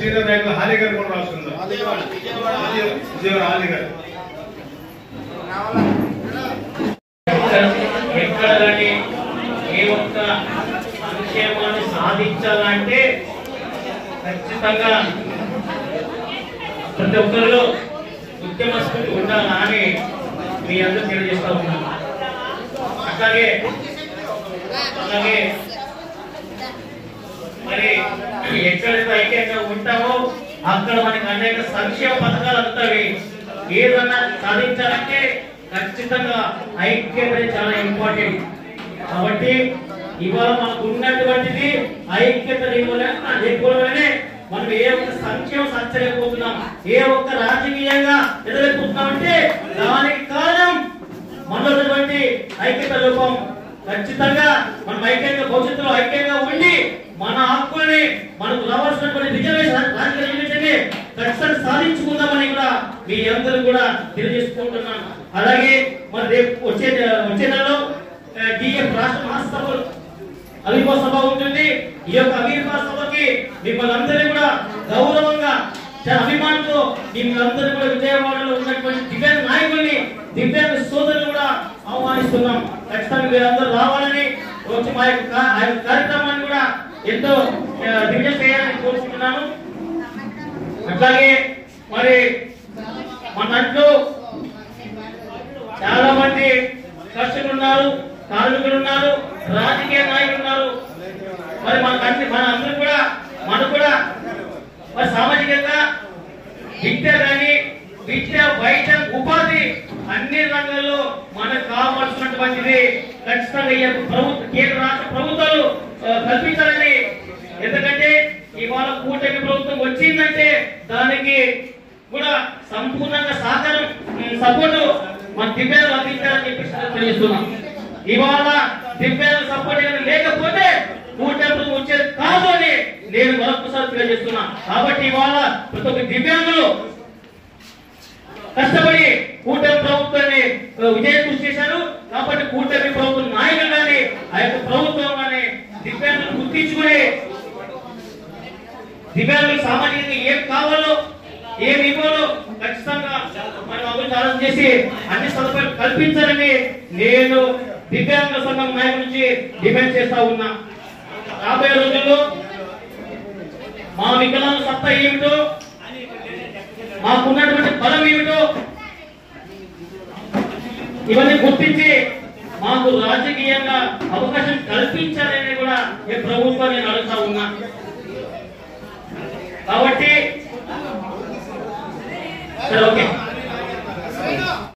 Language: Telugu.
సీనియర్ నాయకులు హాలి గారు కూడా రాస్తున్నారు. ఎక్కడ కానీ ఏ ఒక్క సంక్షేమాన్ని సాధించాలంటే ఖచ్చితంగా ప్రతి ఒక్కరిలో ఉద్యమ స్ఫూర్తి ఉండాలా అని మీ అందరూ తెలియజేస్తా ఉన్నాను. అలాగే మరి ఎక్కడైతే ఐక్యంగా ఉంటామో అక్కడ మనకి అనేక సంక్షేమ పథకాలు అందుతాయి. ఏదన్నా సాధించాలంటే ఖచ్చితంగా ఐక్యత చాలా ఇంపార్టెంట్. కాబట్టి ఇవాళ మనకు ఉన్నటువంటిది ఐక్యత లేకపోవడమే మనం ఏ ఒక్క సంక్షేమం సాధించలేకపోతున్నాం, ఏ ఒక్క రాజకీయంగా ఎదగలేకపోతున్నాం అంటే దానికి కారణం మనటువంటి ఐక్యత లోపం. ఖచ్చితంగా మనం ఐక్యంగా భవిష్యత్తులో ఐక్యంగా ఉండి మన హక్కుల్ని మనకు రావాల్సినటువంటి రిజర్వేషన్ ఖచ్చితంగా సాధించుకుందామని కూడా మీ అందరూ కూడా తెలియజేసుకుంటున్నాను. అలాగే మరి రేపు వచ్చే నెలలో డిఎఫ్ రాష్ట్ర మహాసభ అవిర్భావ సభ ఉంటుంది. ఈ యొక్క అవిర్భావ సభకి మిమ్మల్ని అందరినీ కూడా గౌరవంగా చాలా అభిమానంతో మిమ్మల్ని అందరూ కూడా విజయవాడలో ఉన్నటువంటి దివ్యాంగ నాయకుల్ని దివ్యాంగ సోదరులు కూడా ఆహ్వానిస్తున్నాం. ఖచ్చితంగా మీరందరూ రావాలని వచ్చి మా యొక్క కార్యక్రమాన్ని కూడా ఎంతో దివ్యం చేయాలని కోరుకుంటున్నాను. అట్లాగే మరి మన దాంట్లో చాలా మంది కర్షకులు ఉన్నారు, కార్మికులు ఉన్నారు, రాజకీయ నాయకులు ఉన్నారు. మరి మన అందరూ కూడా మరి సామాజికంగా విద్య బయట ఉపాధి అన్ని రంగాల్లో మనకు కావాల్సినటువంటిది ఖచ్చితంగా కేంద్ర రాష్ట్ర ప్రభుత్వాలు కల్పించాలని. ఎందుకంటే ఇవాళ కూటమి ప్రభుత్వం వచ్చిందంటే దానికి కూడా సంపూర్ణంగా సహకారం సపోర్టు మన దివ్యాంగులు అందించాలని చెప్పేసి తెలియజేస్తున్నాం. ఇవాళ దివ్యాంగుల సపోర్ట్ లేకపోతే కూటమి వచ్చేది కాదు అని నేను మరొకసారి తెలియజేస్తున్నా. కాబట్టి ఇవాళ ప్రతి ఒక్క దివ్యాంగులు కష్టపడి కూటమి ప్రభుత్వాన్ని విజయం కృషి చేశారు. కాబట్టి కూటమి ప్రభుత్వం నాయకులు కానీ ఆ యొక్క ప్రభుత్వం కానీ దివ్యాంగులు గుర్తించుకుని దివ్యాంగులు సామాజికంగా ఏం కావాలో ఏమి ఇవ్వాలో ఖచ్చితంగా మనం అభివృద్ధి ఆలోచన చేసి అన్ని సదుపాయాలు కల్పించాలని నేను దివ్యాంగుల సంఘం నాయకుల నుంచి డిమాండ్ చేస్తా ఉన్నా. రాబోయే రోజుల్లో మా వికలాంగ సత్తా ఏమిటో, మాకున్నటువంటి బలం ఏమిటో ఇవన్నీ గుర్తించి మాకు రాజకీయంగా అవకాశం కల్పించాలని కూడా ఈ ప్రభుత్వాన్ని నేను అడుగుతా ఉన్నా. కాబట్టి ఓకే.